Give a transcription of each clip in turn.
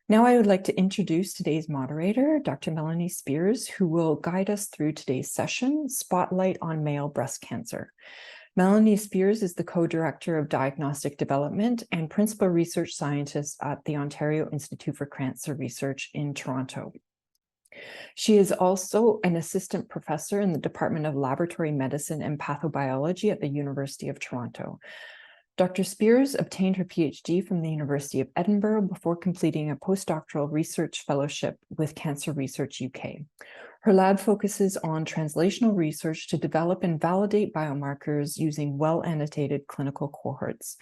Now I would like to introduce today's moderator, Dr. Melanie Spears, who will guide us through today's session, Spotlight on Male Breast Cancer. Melanie Spears is the co-director of diagnostic development and principal research scientist at the Ontario Institute for Cancer Research in Toronto. She is also an assistant professor in the Department of Laboratory Medicine and Pathobiology at the University of Toronto. Dr. Spears obtained her PhD from the University of Edinburgh before completing a postdoctoral research fellowship with Cancer Research UK. Her lab focuses on translational research to develop and validate biomarkers using well-annotated clinical cohorts.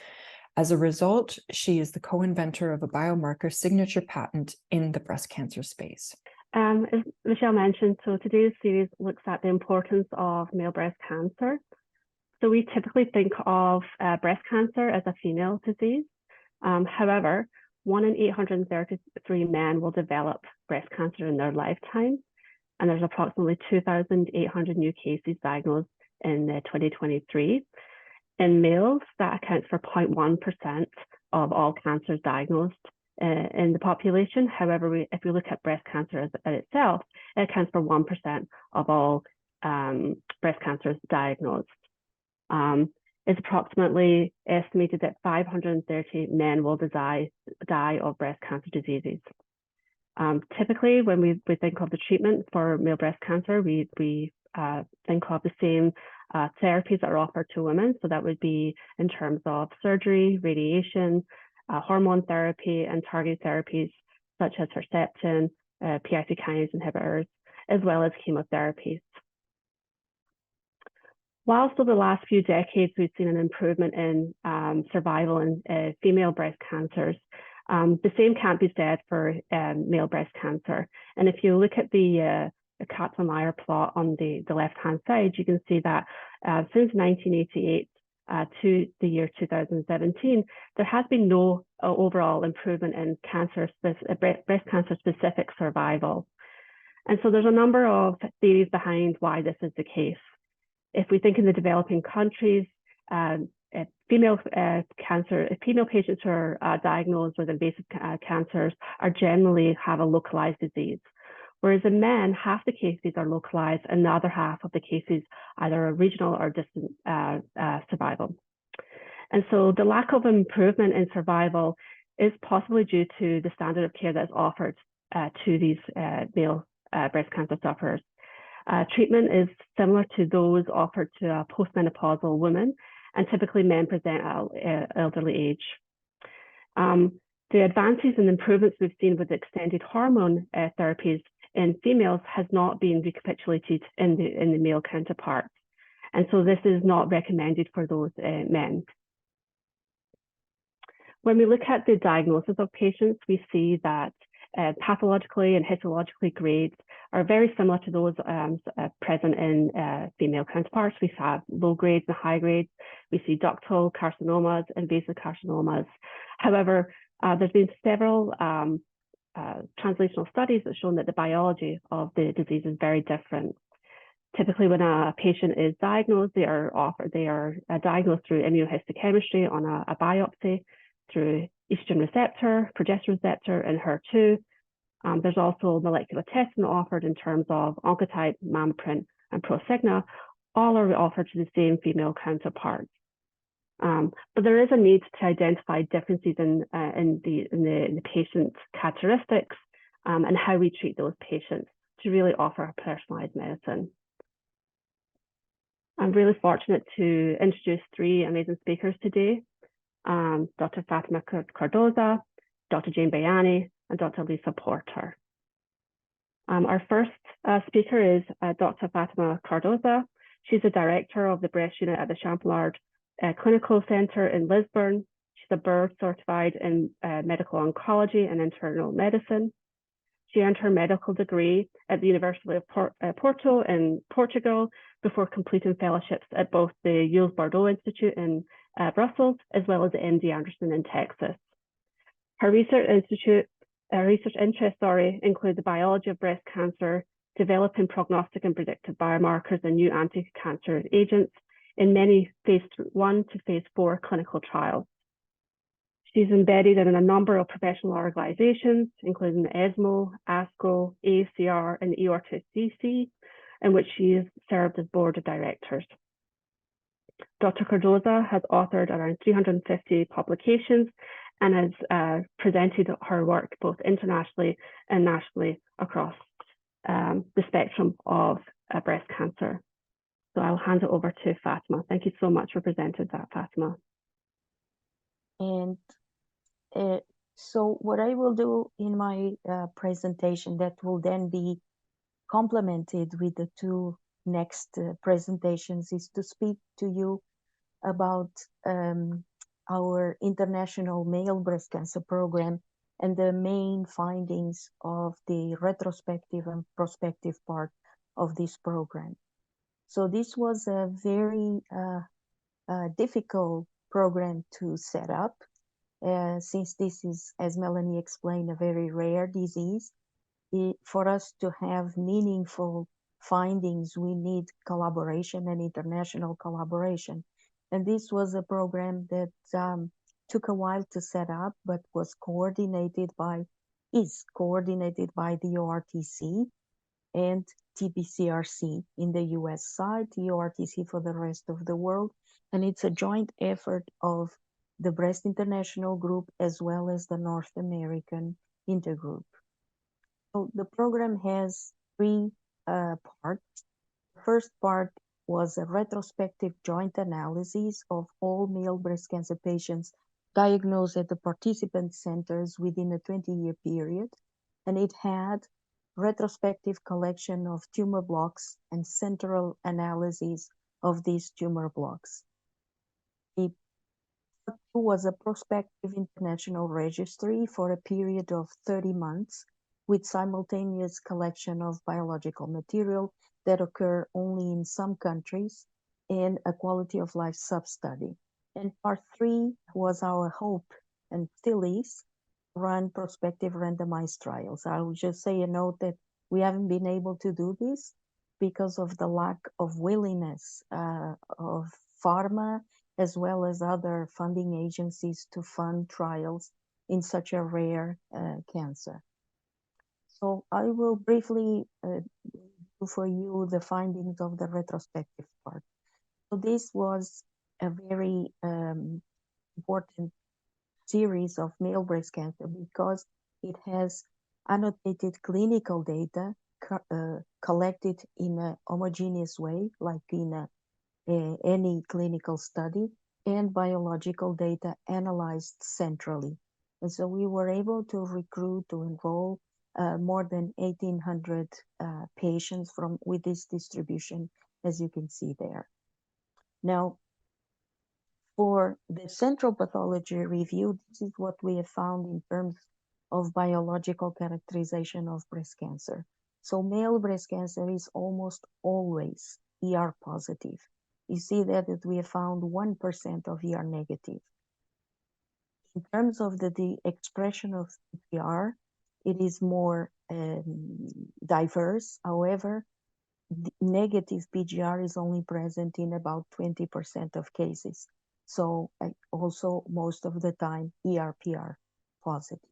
As a result, she is the co-inventor of a biomarker signature patent in the breast cancer space. As Michelle mentioned, so today's series looks at the importance of male breast cancer. So we typically think of breast cancer as a female disease. However, 1 in 833 men will develop breast cancer in their lifetime. And there's approximately 2,800 new cases diagnosed in 2023. In males, that accounts for 0.1% of all cancers diagnosed in the population. However, if we look at breast cancer itself, it accounts for 1% of all breast cancers diagnosed. It's approximately estimated that 530 men will die of breast cancer diseases. Typically, when we think of the treatment for male breast cancer, we think of the same therapies that are offered to women. So that would be in terms of surgery, radiation, hormone therapy, and targeted therapies such as Herceptin, PI3 kinase inhibitors, as well as chemotherapies. Whilst over the last few decades, we've seen an improvement in survival in female breast cancers, the same can't be said for male breast cancer. And if you look at the Kaplan-Meier plot on the left-hand side, you can see that since 1988 to the year 2017, there has been no overall improvement in breast cancer-specific survival. And so there's a number of theories behind why this is the case. If we think in the developing countries, female patients who are diagnosed with invasive cancers are generally have a localized disease. Whereas in men, half the cases are localized and the other half of the cases either are regional or distant survival. And so the lack of improvement in survival is possibly due to the standard of care that's offered to these male breast cancer sufferers. Treatment is similar to those offered to a postmenopausal woman, and typically men present at elderly age. The advances and improvements we've seen with extended hormone therapies in females has not been recapitulated in the male counterparts. And so this is not recommended for those men. When we look at the diagnosis of patients, we see that pathologically and histologically grades are very similar to those present in female counterparts. We have low grades and high grades. We see ductal carcinomas, invasive carcinomas. However, there's been several translational studies that show that the biology of the disease is very different. Typically, when a patient is diagnosed, they are diagnosed through immunohistochemistry on a biopsy, through estrogen receptor, progesterone receptor, and HER2. There's also molecular testing offered in terms of Oncotype, MammaPrint, and Prosigna. All are offered to the same female counterparts. But there is a need to identify differences in the patient's characteristics and how we treat those patients to really offer a personalized medicine. I'm really fortunate to introduce three amazing speakers today. Dr. Fatima Cardoza, Dr. Jane Bayani, and Dr. Lisa Porter. Our first speaker is Dr. Fatima Cardoza. She's the director of the breast unit at the Champlain Clinical Center in Lisburn. She's a board certified in medical oncology and internal medicine. She earned her medical degree at the University of Porto in Portugal before completing fellowships at both the Jules Bordeaux Institute in Brussels, as well as the MD Anderson in Texas. Her research interests include the biology of breast cancer, developing prognostic and predictive biomarkers and new anti-cancer agents in many phase 1 to phase 4 clinical trials. She's embedded in a number of professional organizations, including ESMO, ASCO, AACR, and EORTC, in which she has served as board of directors. Dr. Cardoza has authored around 350 publications and has presented her work both internationally and nationally across the spectrum of breast cancer. So I'll hand it over to Fatima. Thank you so much for presenting that, Fatima. And so what I will do in my presentation that will then be complemented with the two next presentations is to speak to you about our international male breast cancer program and the main findings of the retrospective and prospective part of this program. So this was a very difficult program to set up, since this is, as Melanie explained, a very rare disease. For us to have meaningful findings, we need collaboration and international collaboration. And this was a program that took a while to set up, but is coordinated by the EORTC and TBCRC in the US side, EORTC for the rest of the world. And it's a joint effort of the Breast International Group as well as the North American Intergroup. So the program has three parts. The first part was a retrospective joint analysis of all male breast cancer patients diagnosed at the participant centers within a 20-year period. And it had retrospective collection of tumor blocks and central analysis of these tumor blocks. The part two was a prospective international registry for a period of 30 months with simultaneous collection of biological material that occur only in some countries and a quality of life sub-study. And part three was our hope, and still is, run prospective randomized trials. I will just say a note that we haven't been able to do this because of the lack of willingness of pharma as well as other funding agencies to fund trials in such a rare cancer. So I will briefly do for you the findings of the retrospective part. So this was a very important series of male breast cancer because it has annotated clinical data collected in a homogeneous way, like in any clinical study, and biological data analyzed centrally. And so we were able to recruit, to enroll more than 1,800 patients with this distribution, as you can see there. Now, for the central pathology review, this is what we have found in terms of biological characterization of breast cancer. So male breast cancer is almost always ER positive. You see that we have found 1% of ER negative. In terms of the expression of ER, it is more diverse. However, negative PGR is only present in about 20% of cases. So also most of the time ER/PR positive.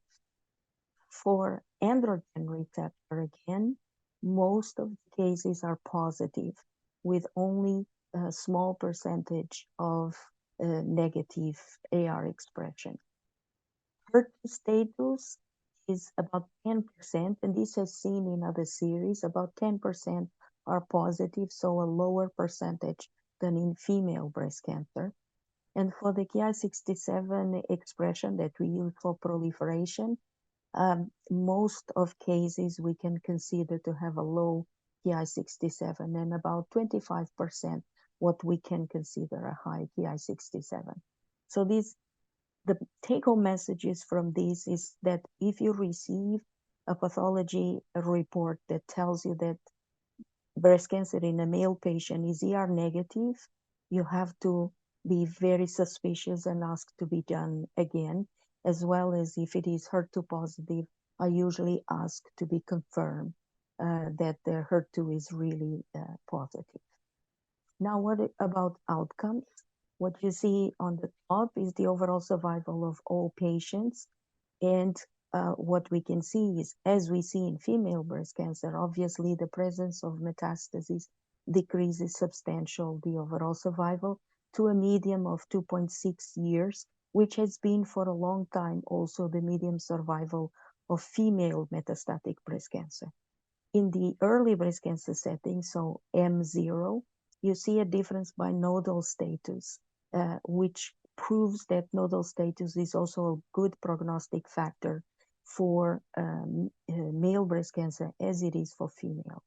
For androgen receptor, again, most of the cases are positive with only a small percentage of negative AR expression. HER2 status is about 10%, and this is seen in other series, about 10% are positive, so a lower percentage than in female breast cancer. And for the Ki67 expression that we use for proliferation, most of cases we can consider to have a low Ki67, and about 25% what we can consider a high Ki67. So the take-home messages from this is that if you receive a pathology report that tells you that breast cancer in a male patient is ER negative, you have to be very suspicious and ask to be done again, as well as if it is HER2 positive, I usually ask to be confirmed that the HER2 is really positive. Now, what about outcomes? What you see on the top is the overall survival of all patients. And what we can see is, as we see in female breast cancer, obviously the presence of metastases decreases substantial the overall survival to a median of 2.6 years, which has been for a long time also the median survival of female metastatic breast cancer. In the early breast cancer setting, so M0, you see a difference by nodal status, which proves that nodal status is also a good prognostic factor for male breast cancer as it is for female.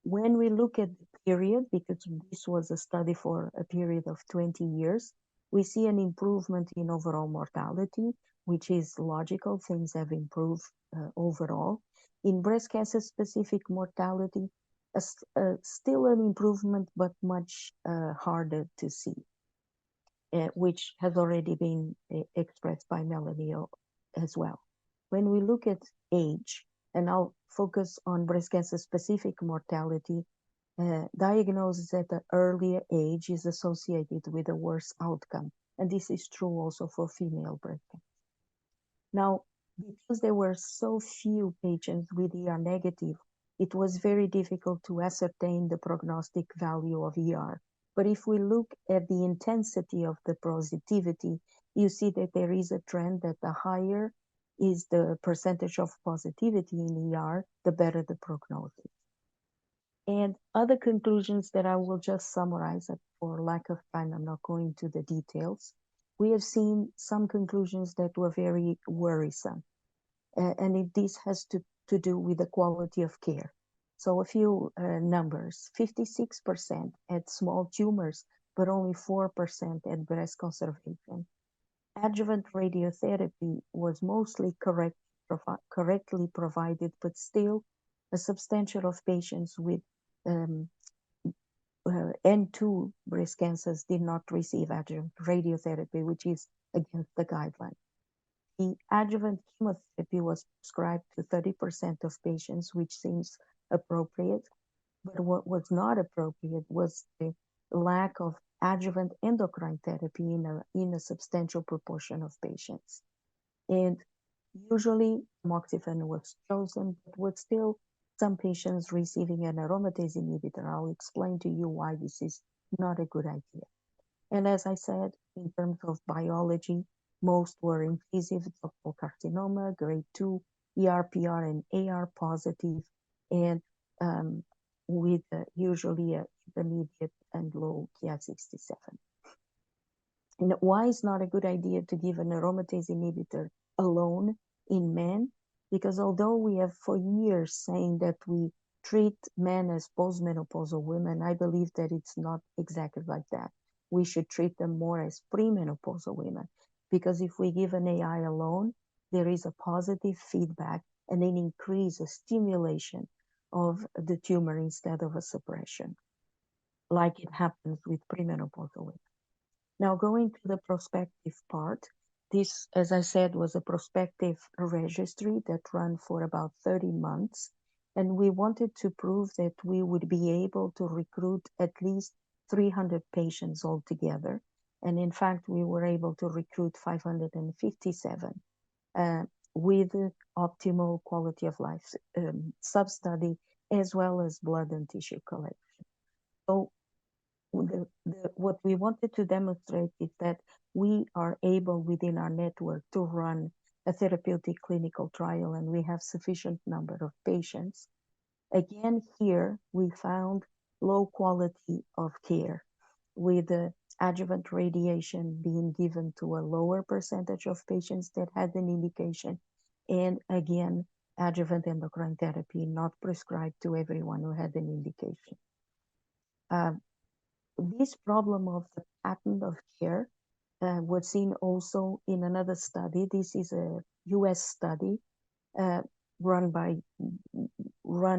When we look at the period, because this was a study for a period of 20 years, we see an improvement in overall mortality, which is logical. Things have improved overall. In breast cancer specific mortality, still an improvement, but much harder to see, which has already been expressed by Melanie as well. When we look at age, and I'll focus on breast cancer specific mortality, diagnosis at an earlier age is associated with a worse outcome. And this is true also for female breast cancer. Now, because there were so few patients with ER negative, it was very difficult to ascertain the prognostic value of ER. But if we look at the intensity of the positivity, you see that there is a trend that the higher is the percentage of positivity in ER, the better the prognosis. And other conclusions that I will just summarize, for lack of time, I'm not going to the details. We have seen some conclusions that were very worrisome. And this has to do with the quality of care. So a few numbers: 56% had small tumors, but only 4% had breast conservation. Adjuvant radiotherapy was mostly correctly provided, but still a substantial of patients with N2 breast cancers did not receive adjuvant radiotherapy, which is against the guideline. The adjuvant chemotherapy was prescribed to 30% of patients, which seems appropriate. But what was not appropriate was the lack of adjuvant endocrine therapy in a substantial proportion of patients. And usually tamoxifen was chosen, but with still some patients receiving an aromatase inhibitor. I'll explain to you why this is not a good idea. And as I said, in terms of biology, most were invasive ductal carcinoma, grade 2, ER/PR and AR positive, and with usually intermediate and low Ki-67. And why is not a good idea to give an aromatase inhibitor alone in men? Because although we have for years saying that we treat men as postmenopausal women, I believe that it's not exactly like that. We should treat them more as premenopausal women, because if we give an AI alone, there is a positive feedback and an increase, a stimulation of the tumor instead of a suppression, like it happens with premenopausal women. Now, going to the prospective part, this, as I said, was a prospective registry that ran for about 30 months. And we wanted to prove that we would be able to recruit at least 300 patients altogether. And in fact, we were able to recruit 557 with optimal quality of life sub-study, as well as blood and tissue collection. So what we wanted to demonstrate is that we are able within our network to run a therapeutic clinical trial, and we have sufficient number of patients. Again, here we found low quality of care, with the adjuvant radiation being given to a lower percentage of patients that had an indication, and again, adjuvant endocrine therapy not prescribed to everyone who had an indication. This problem of the pattern of care was seen also in another study. This is a US study run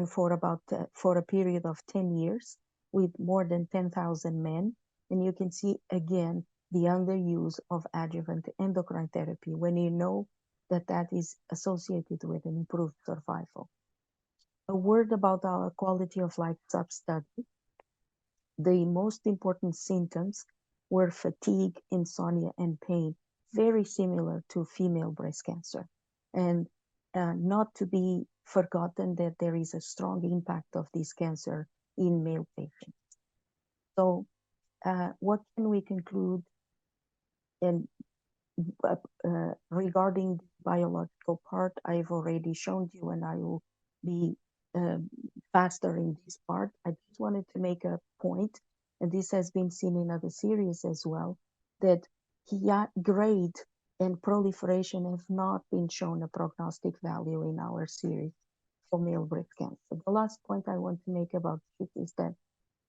for a period of 10 years with more than 10,000 men. And you can see again the underuse of adjuvant endocrine therapy when you know that that is associated with an improved survival. A word about our quality of life sub-study. the most important symptoms were fatigue, insomnia, and pain, very similar to female breast cancer. And not to be forgotten that there is a strong impact of this cancer in male patients. So what can we conclude and regarding the biological part, I've already shown you, and I will be faster in this part. I just wanted to make a point, and this has been seen in other series as well, that grade and proliferation have not been shown a prognostic value in our series for male breast cancer. The last point I want to make about this is that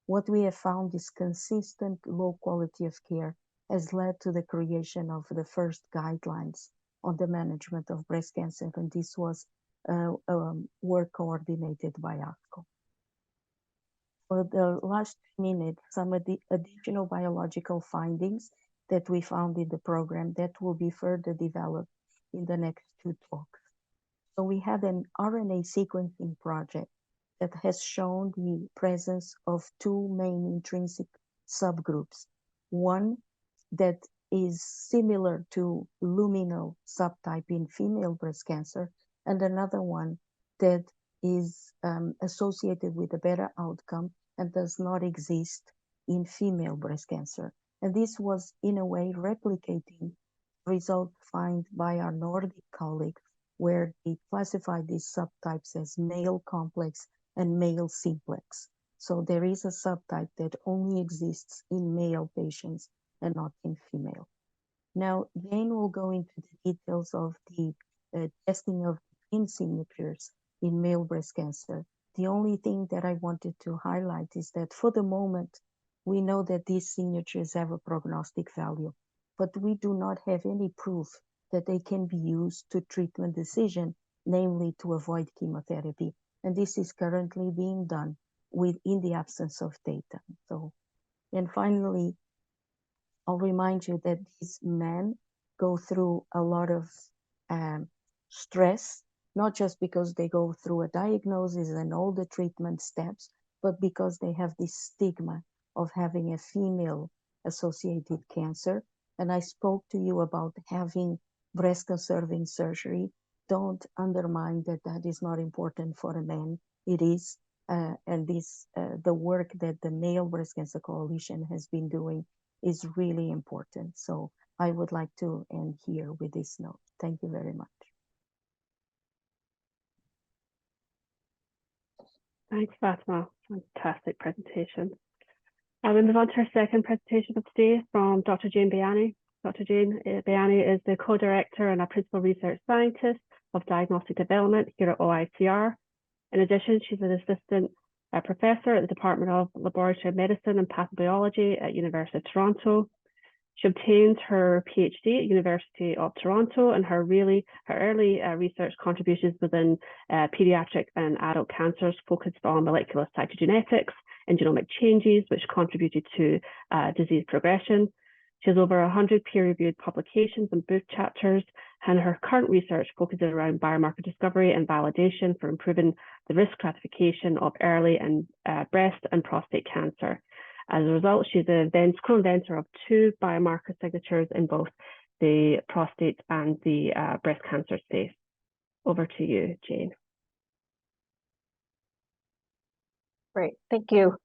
what we have found is consistent low quality of care has led to the creation of the first guidelines on the management of breast cancer, and this was work coordinated by ASCO. For the last minute, some of the additional biological findings that we found in the program that will be further developed in the next 2 talks. So we had an RNA sequencing project that has shown the presence of 2 main intrinsic subgroups. One that is similar to luminal subtype in female breast cancer, and another one that is associated with a better outcome and does not exist in female breast cancer. And this was, in a way, replicating results found by our Nordic colleagues, where they classified these subtypes as male complex and male simplex. So there is a subtype that only exists in male patients and not in female. Now, Jane will go into the details of the testing of gene signatures in male breast cancer. The only thing that I wanted to highlight is that for the moment, we know that these signatures have a prognostic value, but we do not have any proof that they can be used to treatment decision, namely to avoid chemotherapy. And this is currently being done in the absence of data. So, and finally, I'll remind you that these men go through a lot of stress, not just because they go through a diagnosis and all the treatment steps, but because they have this stigma of having a female-associated cancer. And I spoke to you about having breast-conserving surgery. Don't undermine that that is not important for a man. It is. And this, the work that the Male Breast Cancer Coalition has been doing is really important. So I would like to end here with this note. Thank you very much. Thanks, Fatima. Fantastic presentation. I will move on to our second presentation of today from Dr. Jane Bayani. Dr. Jane Bayani is the co-director and a principal research scientist of diagnostic development here at OICR. In addition, she's an assistant professor at the Department of Laboratory Medicine and Pathology at University of Toronto. She obtained her PhD at University of Toronto, and her early research contributions within pediatric and adult cancers focused on molecular cytogenetics and genomic changes, which contributed to disease progression. She has over 100 peer-reviewed publications and book chapters, and her current research focuses around biomarker discovery and validation for improving the risk stratification of early and breast and prostate cancer. As a result, she's a co-inventor of 2 biomarker signatures in both the prostate and the breast cancer space. Over to you, Jane. Great, thank you,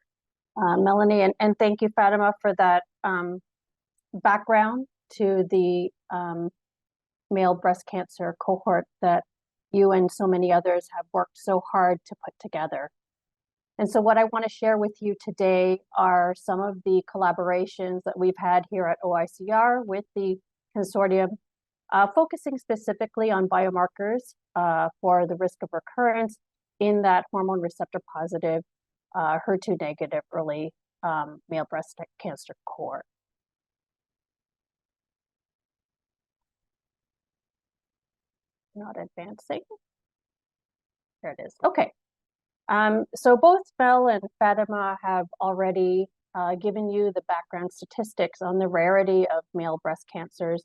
Melanie, and thank you, Fatima, for that background to the male breast cancer cohort that you and so many others have worked so hard to put together. And so what I want to share with you today are some of the collaborations that we've had here at OICR with the consortium, focusing specifically on biomarkers for the risk of recurrence in that hormone receptor positive, HER2 negative early male breast cancer cohort. Not advancing. There it is. Okay. So both Mel and Fatima have already given you the background statistics on the rarity of male breast cancers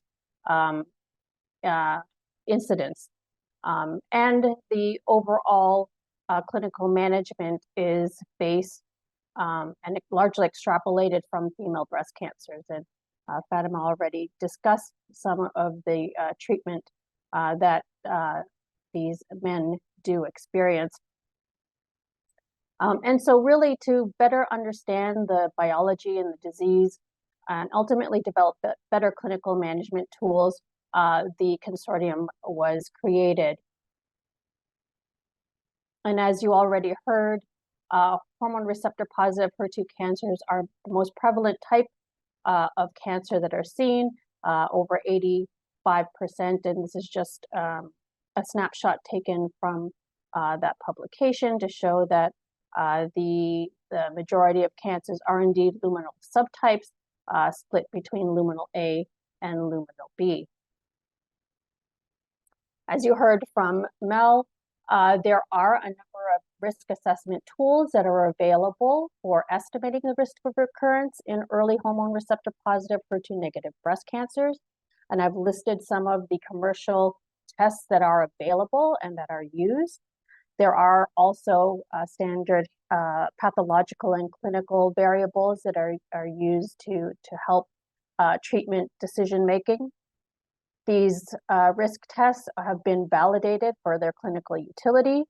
incidence. And the overall clinical management is based and largely extrapolated from female breast cancers. And Fatima already discussed some of the treatment that these men do experience. And so really to better understand the biology and the disease and ultimately develop better clinical management tools, the consortium was created. And as you already heard, hormone receptor positive HER2 cancers are the most prevalent type of cancer that are seen, over 85%. And this is just a snapshot taken from that publication to show that the majority of cancers are indeed luminal subtypes, split between luminal A and luminal B. As you heard from Mel, there are a number of risk assessment tools that are available for estimating the risk of recurrence in early hormone receptor positive HER2 negative breast cancers. And I've listed some of the commercial tests that are available and that are used. There are also standard pathological and clinical variables that are used to help treatment decision making. These risk tests have been validated for their clinical utility.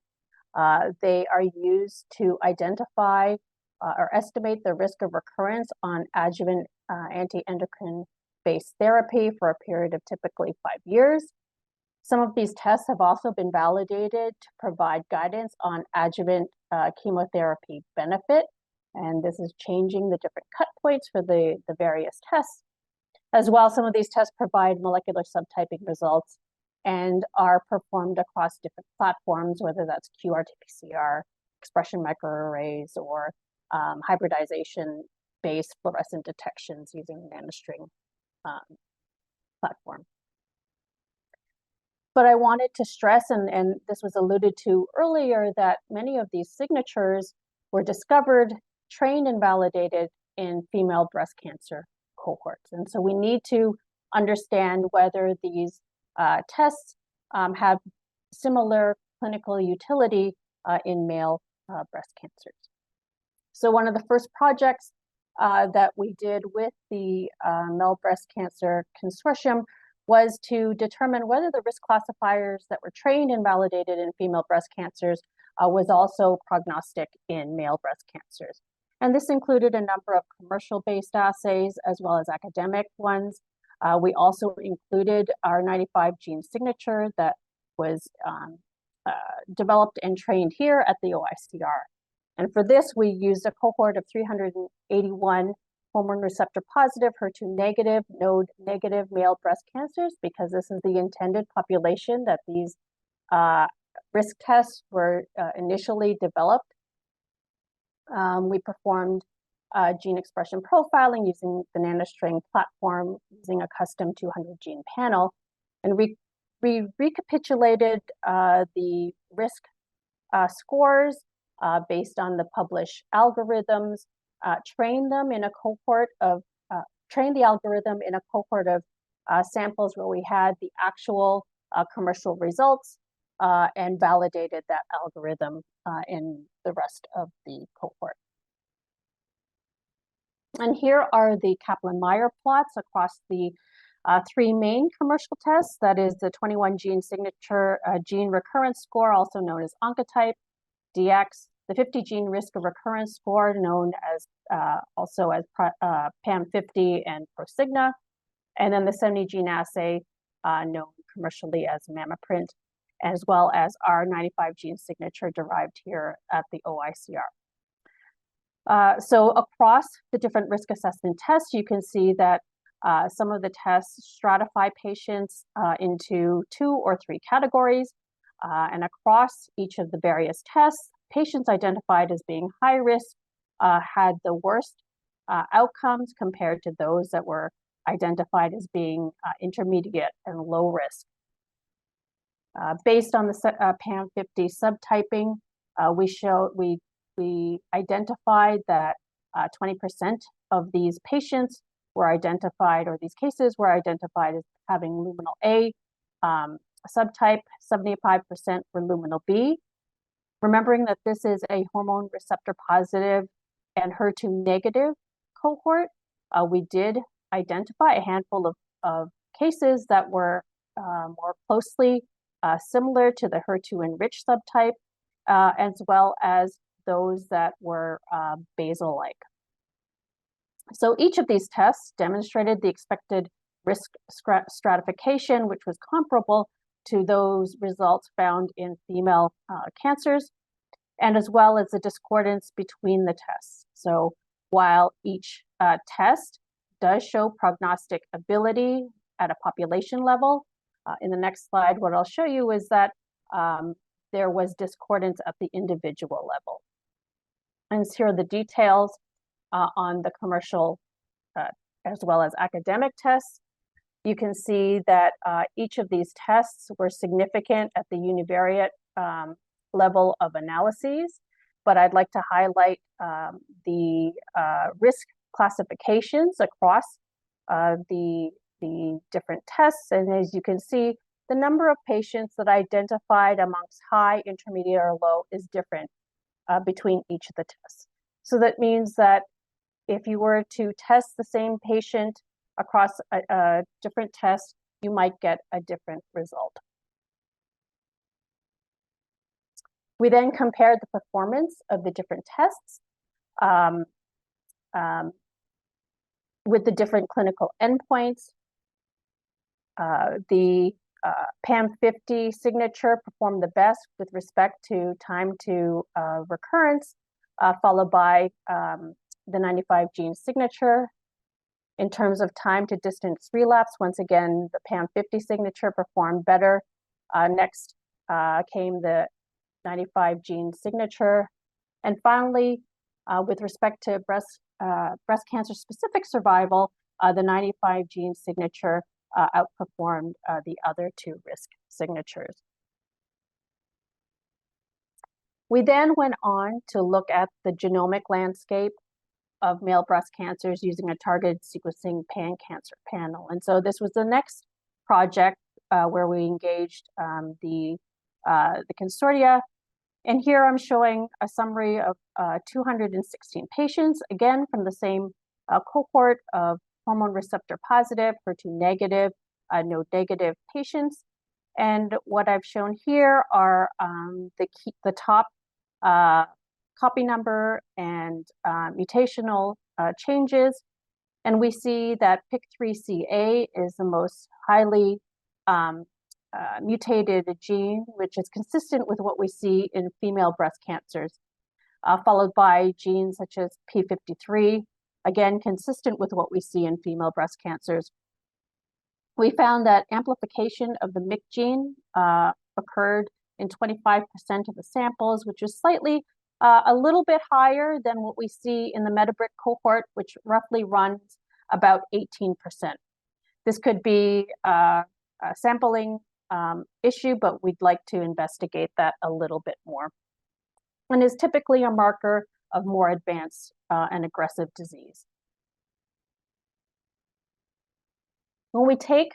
They are used to identify or estimate the risk of recurrence on adjuvant anti-endocrine-based therapy for a period of typically 5 years. Some of these tests have also been validated to provide guidance on adjuvant chemotherapy benefit, and this is changing the different cut points for the various tests. As well, some of these tests provide molecular subtyping results and are performed across different platforms, whether that's qRT-PCR, expression microarrays, or hybridization-based fluorescent detections using the NanoString platform. But I wanted to stress, and this was alluded to earlier, that many of these signatures were discovered, trained, and validated in female breast cancer cohorts. And so we need to understand whether these tests have similar clinical utility in male breast cancers. So one of the first projects that we did with the Male Breast Cancer Consortium was to determine whether the risk classifiers that were trained and validated in female breast cancers was also prognostic in male breast cancers. And this included a number of commercial-based assays as well as academic ones. We also included our 95 gene signature that was developed and trained here at the OICR. And for this, we used a cohort of 381 hormone receptor positive, HER2 negative, node negative male breast cancers, because this is the intended population that these risk tests were initially developed. We performed gene expression profiling using the NanoString platform, using a custom 200 gene panel. And we recapitulated the risk scores based on the published algorithms, trained the algorithm in a cohort of samples where we had the actual commercial results, and validated that algorithm in the rest of the cohort. And here are the Kaplan-Meier plots across the 3 main commercial tests. That is the 21 gene signature gene recurrence score, also known as Oncotype, DX, the 50 gene risk of recurrence score, known as also as PAM50 and Prosigna, and then the 70 gene assay, known commercially as MammaPrint, as well as our 95 gene signature derived here at the OICR. So across the different risk assessment tests, you can see that some of the tests stratify patients into 2 or 3 categories. And across each of the various tests, patients identified as being high risk had the worst outcomes compared to those that were identified as being intermediate and low risk. Based on the PAM50 subtyping, we identified that 20% of these patients were identified, or these cases were identified as having luminal A subtype, 75% were luminal B. Remembering that this is a hormone receptor positive and HER2 negative cohort, we did identify a handful of cases that were more closely similar to the HER2 enriched subtype, as well as those that were basal-like. So each of these tests demonstrated the expected risk stratification, which was comparable to those results found in female cancers, and as well as the discordance between the tests. So while each test does show prognostic ability at a population level, in the next slide, what I'll show you is that there was discordance at the individual level. And here are the details on the commercial as well as academic tests. You can see that each of these tests were significant at the univariate level of analyses, but I'd like to highlight the risk classifications across the different tests. And as you can see, the number of patients that identified amongst high, intermediate, or low is different between each of the tests. So that means that if you were to test the same patient across a different test, you might get a different result. We then compared the performance of the different tests with the different clinical endpoints. The PAM50 signature performed the best with respect to time to recurrence, followed by the 95 gene signature. In terms of time to distance relapse, once again, the PAM50 signature performed better. Next came the 95 gene signature. And finally, with respect to breast cancer specific survival, the 95 gene signature outperformed the other two risk signatures. We then went on to look at the genomic landscape of male breast cancers using a targeted sequencing pan-cancer panel. And so this was the next project where we engaged the consortia. And here I'm showing a summary of 216 patients, again, from the same cohort of hormone receptor positive, HER2 negative, node negative patients. And what I've shown here are the top copy number and mutational changes. And we see that PIK3CA is the most highly mutated gene, which is consistent with what we see in female breast cancers, followed by genes such as P53, again, consistent with what we see in female breast cancers. We found that amplification of the MYC gene occurred in 25% of the samples, which is slightly a little bit higher than what we see in the Metabrick cohort, which roughly runs about 18%. This could be a sampling issue, but we'd like to investigate that a little bit more. And is typically a marker of more advanced and aggressive disease. When we take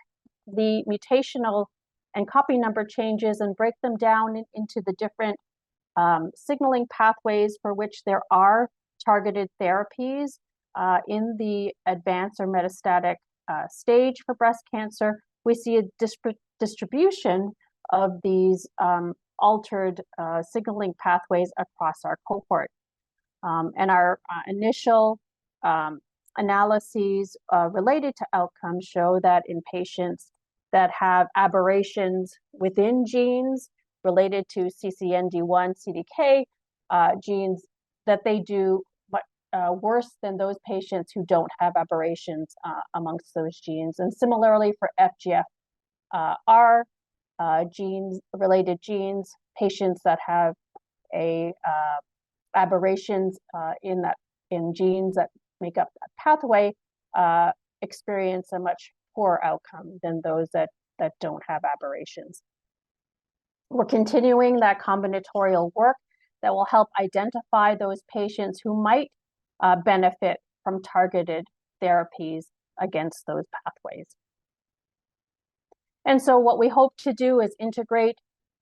the mutational and copy number changes and break them down into the different signaling pathways for which there are targeted therapies in the advanced or metastatic stage for breast cancer, we see a distribution of these altered signaling pathways across our cohort. And our initial analyses related to outcomes show that in patients that have aberrations within genes related to CCND1, CDK genes, that they do worse than those patients who don't have aberrations amongst those genes. And similarly for FGFR related genes, patients that have aberrations in genes that make up that pathway experience a much poorer outcome than those that don't have aberrations. We're continuing that combinatorial work that will help identify those patients who might benefit from targeted therapies against those pathways. And so what we hope to do is integrate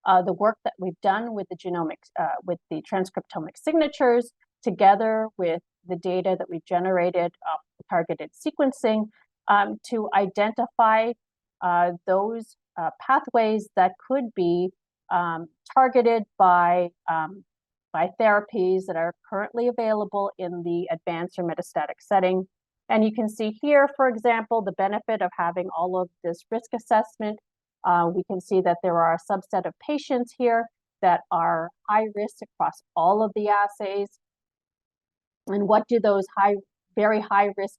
the work that we've done with the genomics, with the transcriptomic signatures, together with the data that we've generated of targeted sequencing to identify those pathways that could be targeted by therapies that are currently available in the advanced or metastatic setting. And you can see here, for example, the benefit of having all of this risk assessment. We can see that there are a subset of patients here that are high risk across all of the assays. And what do those very high risk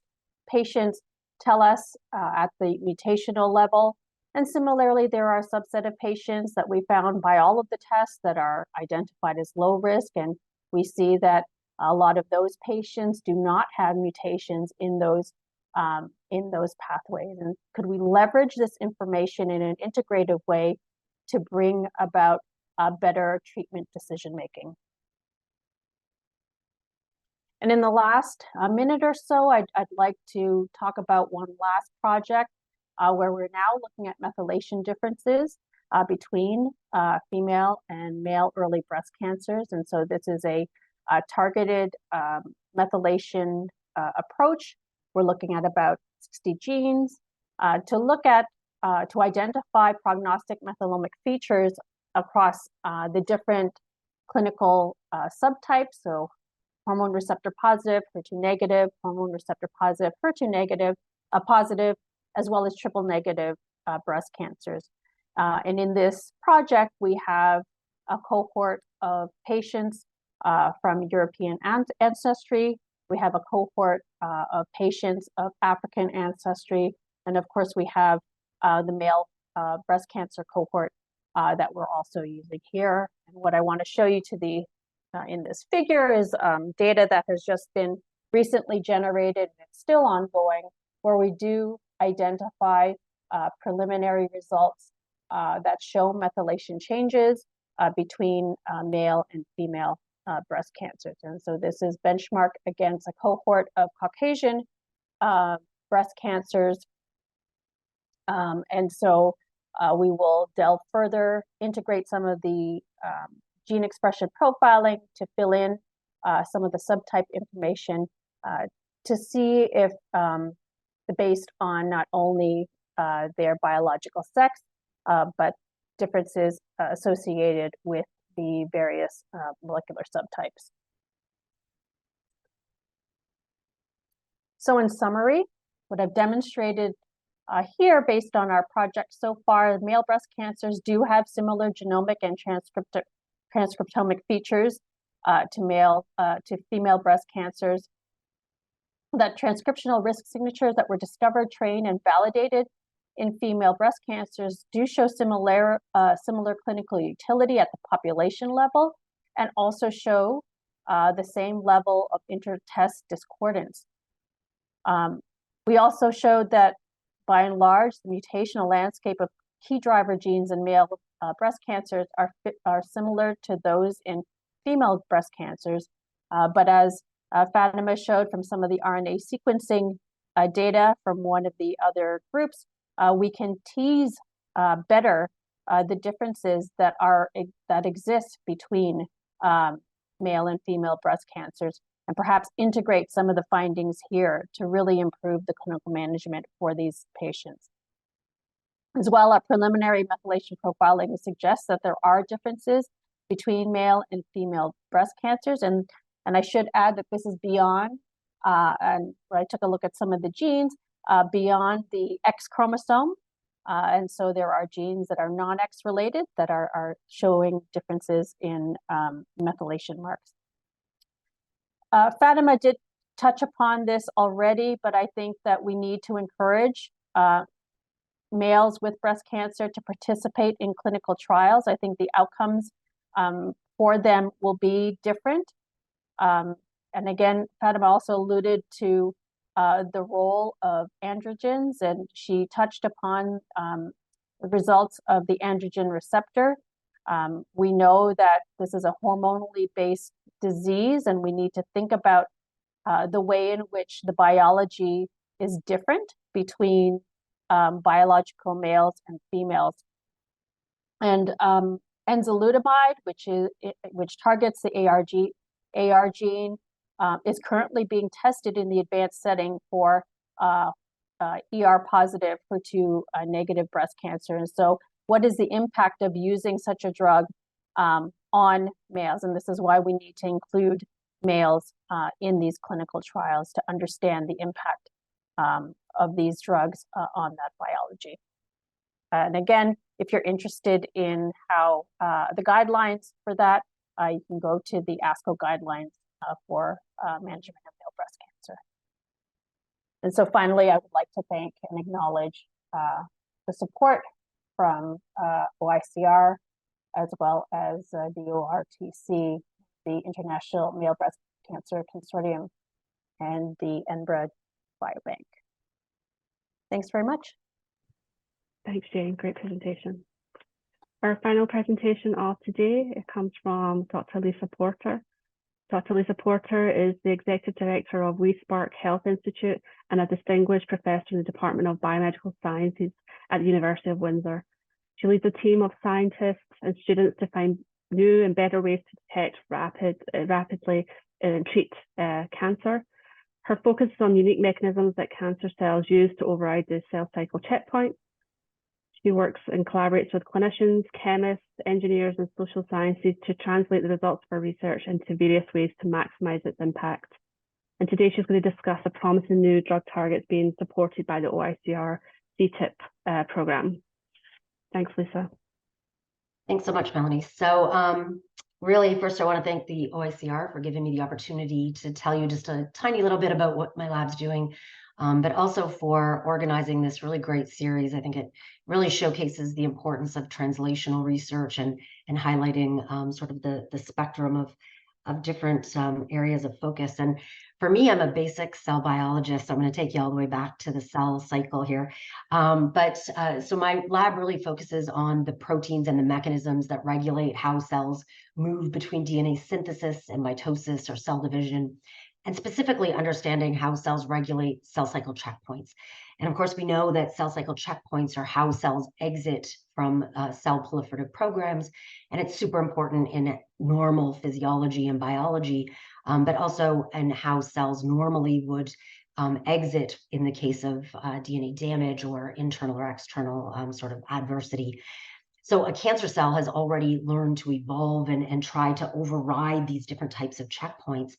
patients tell us at the mutational level? And similarly, there are a subset of patients that we found by all of the tests that are identified as low risk. And we see that a lot of those patients do not have mutations in those pathways. And could we leverage this information in an integrative way to bring about better treatment decision making? And in the last minute or so, I'd like to talk about one last project where we're now looking at methylation differences between female and male early breast cancers. And so this is a targeted methylation approach. We're looking at about 60 genes to identify prognostic methylomic features across the different clinical subtypes. So hormone receptor positive, HER2 negative, hormone receptor positive, HER2 negative, positive, as well as triple negative breast cancers. And in this project, we have a cohort of patients from European ancestry. We have a cohort of patients of African ancestry. And of course, we have the male breast cancer cohort that we're also using here. And what I want to show you in this figure is data that has just been recently generated, and it's still ongoing, where we do identify preliminary results that show methylation changes between male and female breast cancers. And so this is benchmarked against a cohort of Caucasian breast cancers. And so we will delve further, integrate some of the gene expression profiling to fill in some of the subtype information to see if based on not only their biological sex, but differences associated with the various molecular subtypes. So in summary, what I've demonstrated here based on our project so far, male breast cancers do have similar genomic and transcriptomic features to female breast cancers. That transcriptional risk signatures that were discovered, trained, and validated in female breast cancers do show similar clinical utility at the population level, and also show the same level of inter-test discordance. We also showed that by and large, the mutational landscape of key driver genes in male breast cancers are similar to those in female breast cancers. But as Fatima showed from some of the RNA sequencing data from one of the other groups, we can tease better the differences that exist between male and female breast cancers, and perhaps integrate some of the findings here to really improve the clinical management for these patients. As well, our preliminary methylation profiling suggests that there are differences between male and female breast cancers. And I should add that this is beyond, and I took a look at some of the genes, beyond the X chromosome. And so there are genes that are non-X related that are showing differences in methylation marks. Fatima did touch upon this already, but I think that we need to encourage males with breast cancer to participate in clinical trials. I think the outcomes for them will be different. And again, Fatima also alluded to the role of androgens, and she touched upon the results of the androgen receptor. We know that this is a hormonally based disease, and we need to think about the way in which the biology is different between biological males and females. And enzalutamide, which targets the AR gene, is currently being tested in the advanced setting for ER positive, HER2 negative breast cancer. And so what is the impact of using such a drug on males? And this is why we need to include males in these clinical trials to understand the impact of these drugs on that biology. And again, if you're interested in how the guidelines for that, you can go to the ASCO guidelines for management of male breast cancer. And so finally, I would like to thank and acknowledge the support from OICR, as well as the ORTC, the International Male Breast Cancer Consortium, and the NBRA Biobank. Thanks very much. Thanks, Jane. Great presentation. Our final presentation of today, it comes from Dr. Lisa Porter. Dr. Lisa Porter is the Executive Director of WeSpark Health Institute and a Distinguished Professor in the Department of Biomedical Sciences at the University of Windsor. She leads a team of scientists and students to find new and better ways to detect rapidly and treat cancer. Her focus is on unique mechanisms that cancer cells use to override the cell cycle checkpoint. She works and collaborates with clinicians, chemists, engineers, and social sciences to translate the results of her research into various ways to maximize its impact. And today she's going to discuss a promising new drug targets being supported by the OICR CTIP program. Thanks, Lisa. Thanks so much, Melanie. So really, first I want to thank the OICR for giving me the opportunity to tell you just a tiny little bit about what my lab's doing, but also for organizing this really great series. I think it really showcases the importance of translational research and highlighting sort of the spectrum of different areas of focus. And for me, I'm a basic cell biologist. I'm going to take you all the way back to the cell cycle here. So my lab really focuses on the proteins and the mechanisms that regulate how cells move between DNA synthesis and mitosis or cell division, and specifically understanding how cells regulate cell cycle checkpoints. And of course, we know that cell cycle checkpoints are how cells exit from cell proliferative programs. And it's super important in normal physiology and biology, but also in how cells normally would exit in the case of DNA damage or internal or external sort of adversity. So a cancer cell has already learned to evolve and try to override these different types of checkpoints.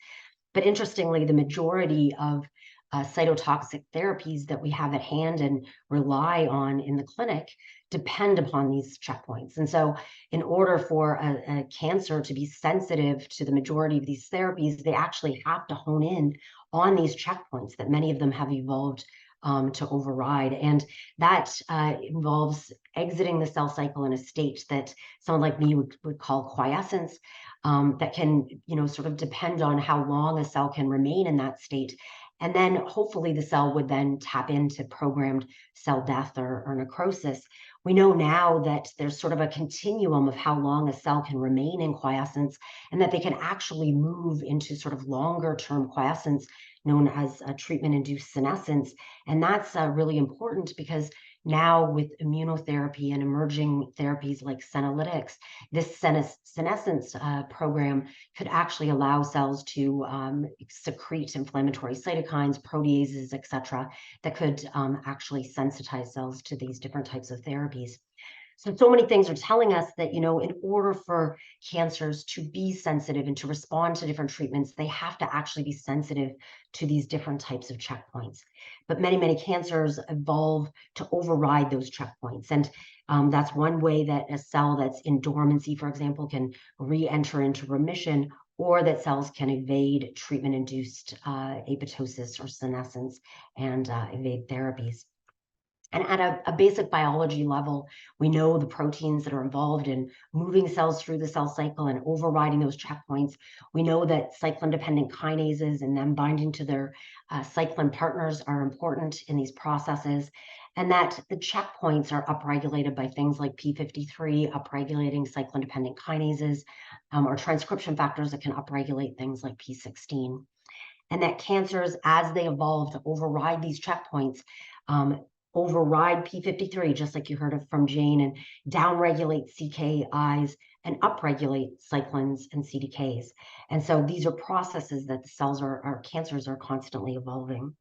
But interestingly, the majority of cytotoxic therapies that we have at hand and rely on in the clinic depend upon these checkpoints. And so in order for a cancer to be sensitive to the majority of these therapies, they actually have to hone in on these checkpoints that many of them have evolved to override. And that involves exiting the cell cycle in a state that someone like me would call quiescence, that can, sort of depend on how long a cell can remain in that state. And then hopefully the cell would then tap into programmed cell death or necrosis. We know now that there's sort of a continuum of how long a cell can remain in quiescence, and that they can actually move into sort of longer term quiescence known as treatment-induced senescence. And that's really important because now with immunotherapy and emerging therapies like senolytics, this senescence program could actually allow cells to secrete inflammatory cytokines, proteases, et cetera, that could actually sensitize cells to these different types of therapies. So many things are telling us that, in order for cancers to be sensitive and to respond to different treatments, they have to actually be sensitive to these different types of checkpoints. But many, many cancers evolve to override those checkpoints. And that's one way that a cell that's in dormancy, for example, can re-enter into remission, or that cells can evade treatment-induced apoptosis or senescence and evade therapies. And at a basic biology level, we know the proteins that are involved in moving cells through the cell cycle and overriding those checkpoints. We know that cyclin-dependent kinases and them binding to their cyclin partners are important in these processes, and that the checkpoints are upregulated by things like p53, upregulating cyclin-dependent kinases, or transcription factors that can upregulate things like p16. And that cancers, as they evolve to override these checkpoints, override p53, just like you heard from Jane, and downregulate CKIs and upregulate cyclins and CDKs. And so these are processes that the cells our cancers are constantly evolving.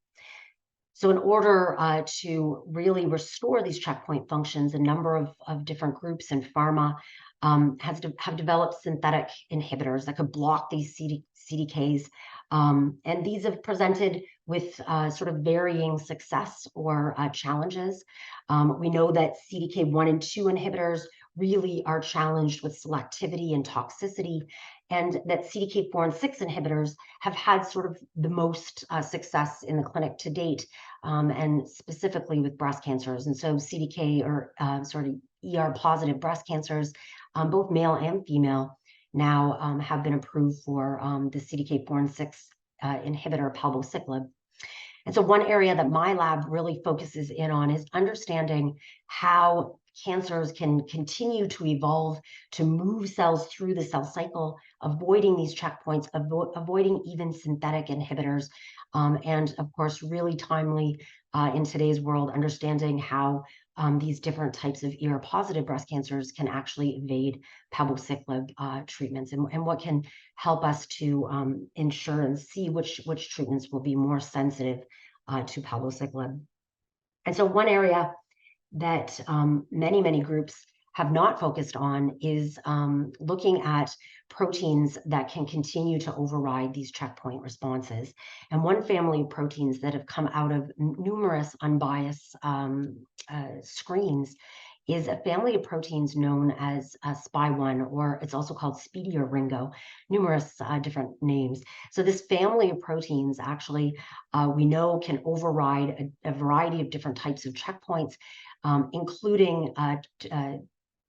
So in order to really restore these checkpoint functions, a number of different groups in pharma have developed synthetic inhibitors that could block these CDKs. And these have presented with sort of varying success or challenges. We know that CDK1 and 2 inhibitors really are challenged with selectivity and toxicity, and that CDK4 and 6 inhibitors have had sort of the most success in the clinic to date, and specifically with breast cancers. And so CDK or ER positive breast cancers, both male and female, now have been approved for the CDK4 and 6 inhibitor palbociclib. And so one area that my lab really focuses in on is understanding how cancers can continue to evolve to move cells through the cell cycle, avoiding these checkpoints, avoiding even synthetic inhibitors, and of course, really timely in today's world, understanding how these different types of ER-positive breast cancers can actually evade palbociclib treatments, and what can help us to ensure and see which treatments will be more sensitive to palbociclib. And so one area that many groups have not focused on is looking at proteins that can continue to override these checkpoint responses. And one family of proteins that have come out of numerous unbiased screens is a family of proteins known as SPY1, or it's also called Speedy or Ringo, numerous different names. So this family of proteins actually, we know, can override a variety of different types of checkpoints, including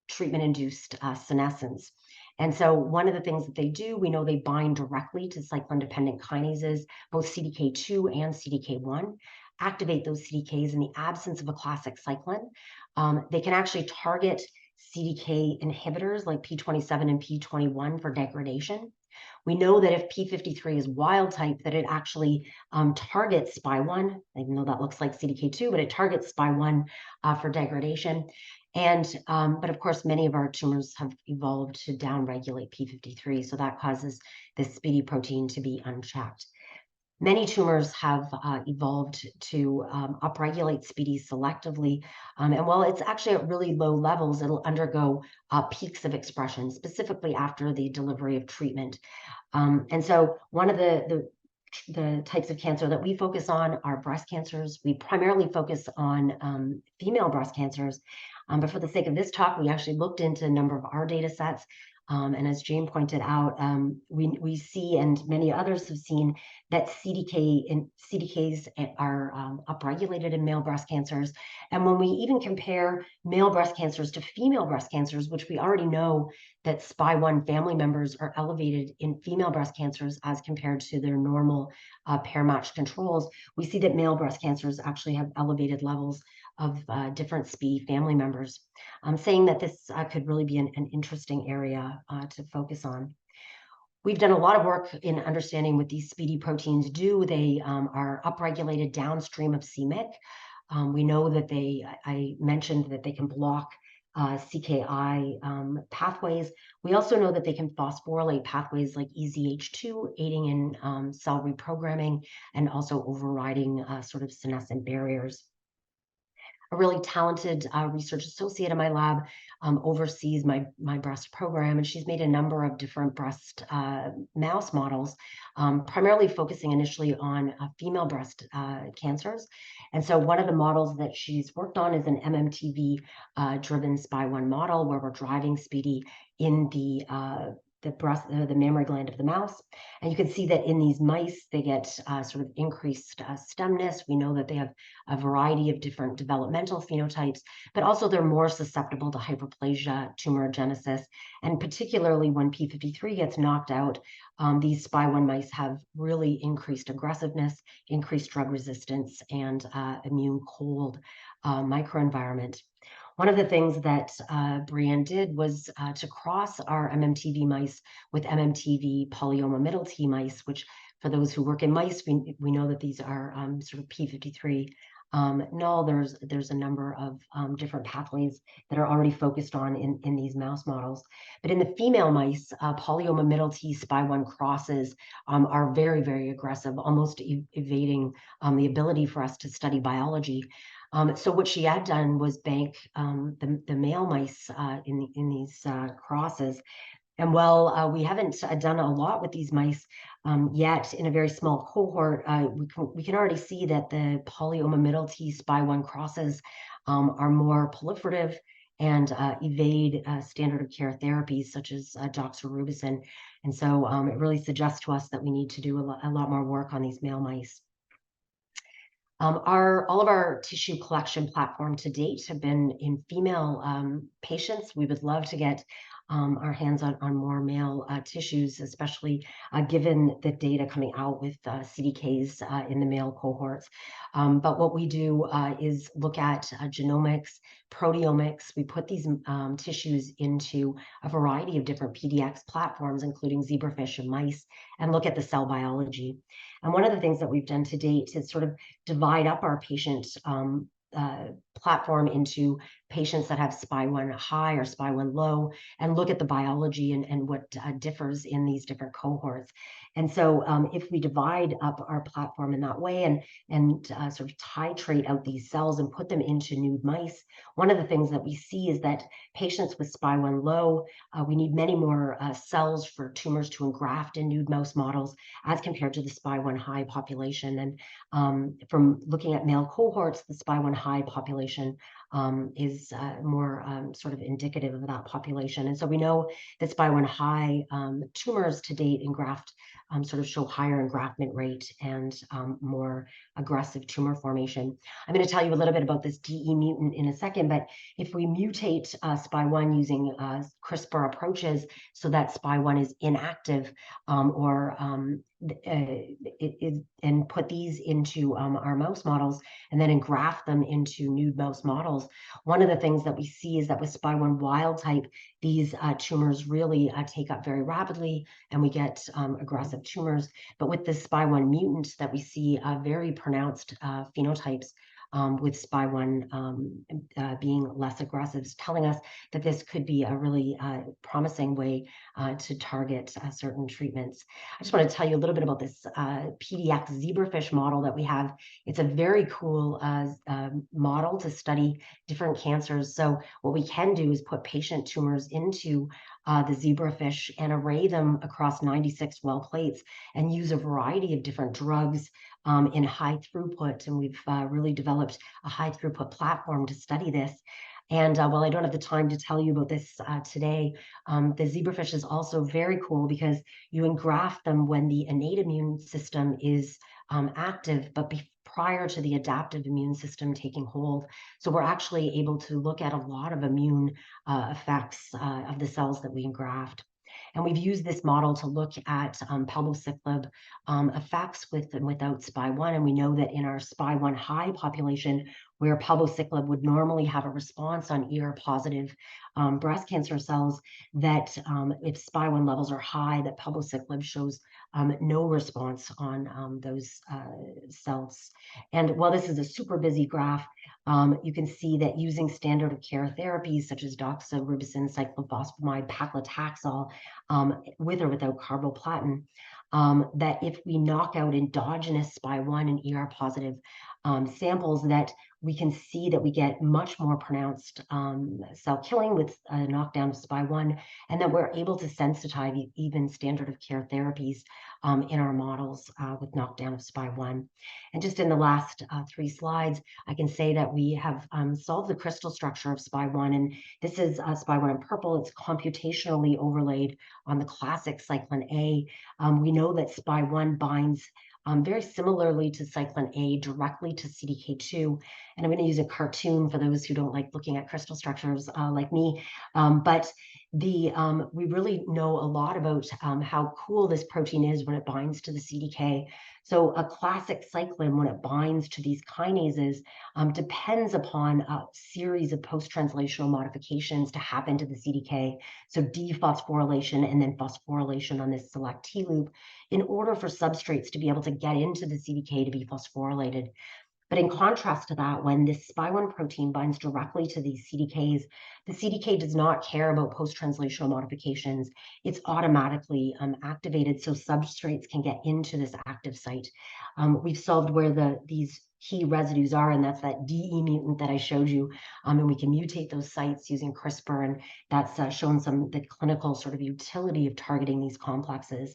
treatment-induced senescence. And so one of the things that they do, we know they bind directly to cyclin-dependent kinases, both CDK2 and CDK1, activate those CDKs in the absence of a classic cyclin. They can actually target CDK inhibitors like P27 and P21 for degradation. We know that if P53 is wild type, that it actually targets SPY1, even though that looks like CDK2, but it targets SPY1 for degradation. And but of course, many of our tumors have evolved to downregulate P53, so that causes this speedy protein to be unchecked. Many tumors have evolved to upregulate speedy selectively, and while it's actually at really low levels, it'll undergo peaks of expression, specifically after the delivery of treatment. And so one of the types of cancer that we focus on are breast cancers. We primarily focus on female breast cancers, but for the sake of this talk, we actually looked into a number of our data sets. And as Jane pointed out, we see, and many others have seen, that CDKs are upregulated in male breast cancers. And when we even compare male breast cancers to female breast cancers, which we already know that SPY1 family members are elevated in female breast cancers as compared to their normal pair-matched controls, we see that male breast cancers actually have elevated levels of different SPE family members, saying that this could really be an interesting area to focus on. We've done a lot of work in understanding what these speedy proteins do. They are upregulated downstream of c-Myc. We know that I mentioned that they can block CKI pathways. We also know that they can phosphorylate pathways like EZH2, aiding in cell reprogramming and also overriding sort of senescent barriers. A really talented research associate in my lab oversees my breast program, and she's made a number of different breast mouse models, primarily focusing initially on female breast cancers. And so one of the models that she's worked on is an MMTV driven SPY1 model, where we're driving speedy in the mammary gland of the mouse. And you can see that in these mice, they get sort of increased stemness. We know that they have a variety of different developmental phenotypes, but also they're more susceptible to hyperplasia, tumorigenesis, and particularly when P53 gets knocked out, these SPY1 mice have really increased aggressiveness, increased drug resistance, and immune cold microenvironment. One of the things that Brianne did was to cross our MMTV mice with MMTV polyoma middle T mice, which for those who work in mice, we know that these are sort of P53 No, there's a number of different pathways that are already focused on in these mouse models. But in the female mice, polyoma middle T SPY1 crosses are very, very aggressive, almost evading the ability for us to study biology. So what she had done was bank the male mice in these crosses. And while we haven't done a lot with these mice yet in a very small cohort, we can already see that the polyoma middle T SPY1 crosses are more proliferative and evade standard of care therapies such as doxorubicin. And so it really suggests to us that we need to do a lot more work on these male mice. All of our tissue collection platform to date have been in female patients. We would love to get our hands on more male tissues, especially given the data coming out with CDKs in the male cohorts. But what we do is look at genomics, proteomics. We put these tissues into a variety of different PDX platforms, including zebrafish and mice, and look at the cell biology. And one of the things that we've done to date is sort of divide up our patient platform into patients that have SPY1 high or SPY1 low, and look at the biology and what differs in these different cohorts. And so if we divide up our platform in that way and sort of titrate out these cells and put them into nude mice, one of the things that we see is that patients with SPY1 low, we need many more cells for tumors to engraft in nude mouse models as compared to the SPY1 high population. And from looking at male cohorts, the SPY1 high population is more sort of indicative of that population. And so we know that SPY1 high tumors to date engraft sort of show higher engraftment rate and more aggressive tumor formation. I'm going to tell you a little bit about this DE mutant in a second, but if we mutate SPY1 using CRISPR approaches so that SPY1 is inactive and put these into our mouse models and then engraft them into nude mouse models, one of the things that we see is that with SPY1 wild type, these tumors really take up very rapidly and we get aggressive tumors. But with the SPY1 mutant that we see very pronounced phenotypes with SPY1 being less aggressive, telling us that this could be a really promising way to target certain treatments. I just want to tell you a little bit about this PDX zebrafish model that we have. It's a very cool model to study different cancers. So what we can do is put patient tumors into the zebrafish and array them across 96 well plates and use a variety of different drugs in high throughput. And we've really developed a high throughput platform to study this. And while I don't have the time to tell you about this today, the zebrafish is also very cool because you engraft them when the innate immune system is active, but prior to the adaptive immune system taking hold. So we're actually able to look at a lot of immune effects of the cells that we engraft. And we've used this model to look at palbociclib effects with and without SPY1. And we know that in our SPY1 high population, where palbociclib would normally have a response on ER-positive breast cancer cells, that if SPY1 levels are high, that palbociclib shows no response on those cells. And while this is a super busy graph, you can see that using standard of care therapies such as doxorubicin, cyclophosphamide, paclitaxel, with or without carboplatin, that if we knock out endogenous SPY1 and ER-positive samples, that we can see that we get much more pronounced cell killing with a knockdown of SPY1, and that we're able to sensitize even standard of care therapies in our models with knockdown of SPY1. And just in the last 3 slides, I can say that we have solved the crystal structure of SPY1, and this is SPY1 in purple. It's computationally overlaid on the classic cyclin A. We know that SPY1 binds very similarly to cyclin A directly to CDK2. And I'm going to use a cartoon for those who don't like looking at crystal structures like me. But we really know a lot about how cool this protein is when it binds to the CDK. So a classic cyclin, when it binds to these kinases, depends upon a series of post-translational modifications to happen to the CDK. So dephosphorylation and then phosphorylation on this select T loop in order for substrates to be able to get into the CDK to be phosphorylated. But in contrast to that, when this SPY1 protein binds directly to these CDKs, the CDK does not care about post-translational modifications. It's automatically activated so substrates can get into this active site. We've solved where these key residues are, and that's that DE mutant that I showed you. And we can mutate those sites using CRISPR, and that's shown the clinical sort of utility of targeting these complexes.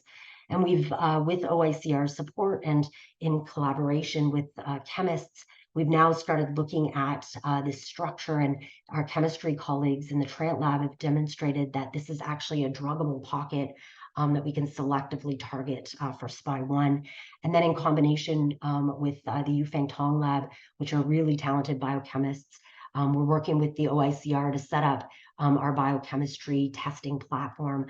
And we've, with OICR support and in collaboration with chemists, we've now started looking at this structure, and our chemistry colleagues in the Trant lab have demonstrated that this is actually a druggable pocket that we can selectively target for SPY1. And then in combination with the Yufeng Tong lab, which are really talented biochemists, we're working with the OICR to set up our biochemistry testing platform,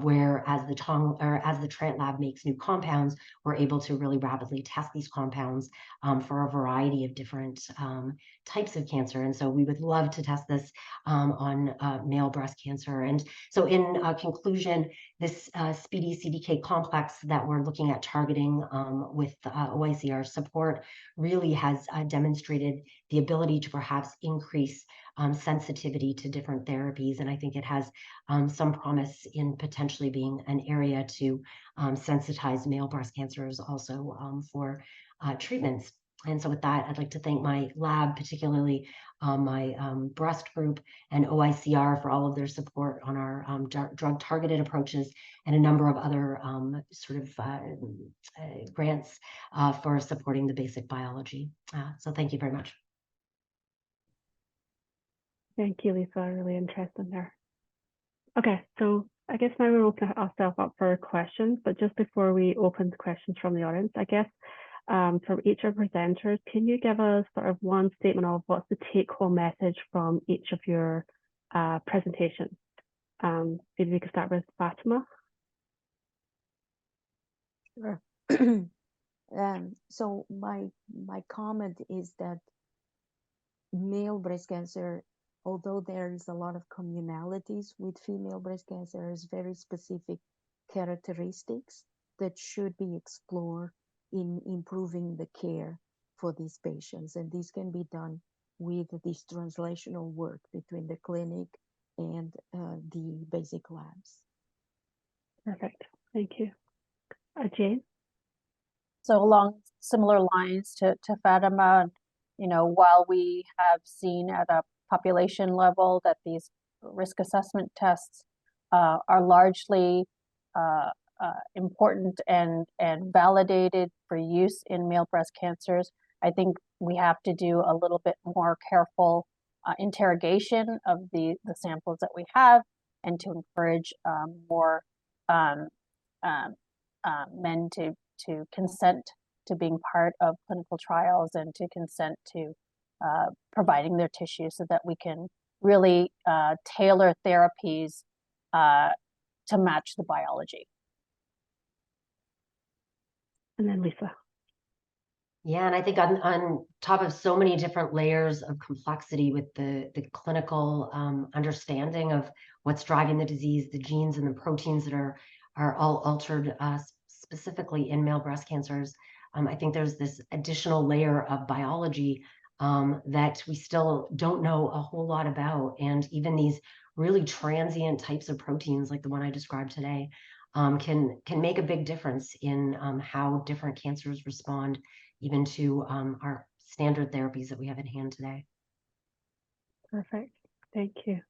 where as the Trant lab makes new compounds, we're able to really rapidly test these compounds for a variety of different types of cancer. And so we would love to test this on male breast cancer. And so in conclusion, this speedy CDK complex that we're looking at targeting with OICR support really has demonstrated the ability to perhaps increase sensitivity to different therapies. And I think it has some promise in potentially being an area to sensitize male breast cancers also for treatments. And so with that, I'd like to thank my lab, particularly my breast group and OICR for all of their support on our drug-targeted approaches, and a number of other grants for supporting the basic biology. So thank you very much. Thank you, Lisa. Really interesting there. Okay, so I guess now we'll open ourselves up for questions, but just before we open the questions from the audience, I guess from each of our presenters, can you give us sort of one statement of what's the take-home message from each of your presentations? Maybe we could start with Fatima. Sure. So my comment is that male breast cancer, although there is a lot of commonalities with female breast cancer, has very specific characteristics that should be explored in improving the care for these patients. And this can be done with this translational work between the clinic and the basic labs. Perfect. Thank you. Jane? So along similar lines to Fatima, while we have seen at a population level that these risk assessment tests are largely important and validated for use in male breast cancers, I think we have to do a little bit more careful interrogation of the samples that we have, and to encourage more men to consent to being part of clinical trials, and to consent to providing their tissue, so that we can really tailor therapies to match the biology. And then Lisa. Yeah, and I think on top of so many different layers of complexity with the clinical understanding of what's driving the disease, the genes and the proteins that are all altered specifically in male breast cancers, I think there's this additional layer of biology that we still don't know a whole lot about. And even these really transient types of proteins, like the one I described today, can make a big difference in how different cancers respond, even to our standard therapies that we have in hand today. Perfect. Thank you.